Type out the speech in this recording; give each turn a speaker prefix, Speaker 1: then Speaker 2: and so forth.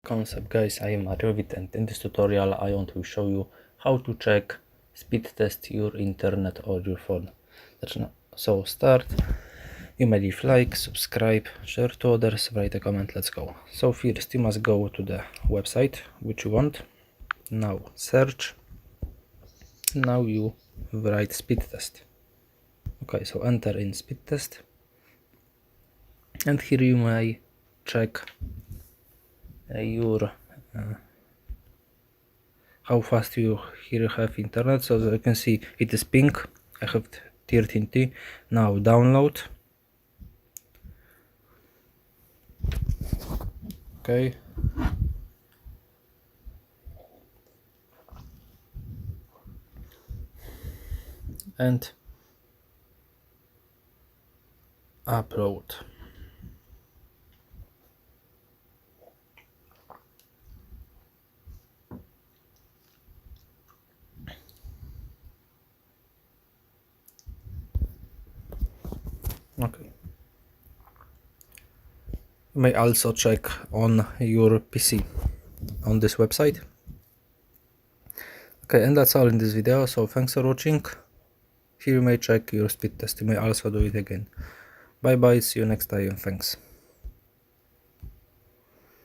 Speaker 1: Concept, guys, I am Arjovit, and in this tutorial I want to show you how to check speed test your internet or your phone. So start, you may leave like, subscribe, share to others, write a comment, let's go. So first you must go to the website which you want. Now search, now you write speed test. Okay, so enter in speed test, and here you may check your how fast you here have internet. So as you can see, it is pink. I have 13T. Now download. Okay. And upload. Okay. You may also check on your PC on this website. Okay, and that's all in this video. So thanks for watching. Here you may check your speed test. You may also do it again. Bye bye, see you next time, thanks.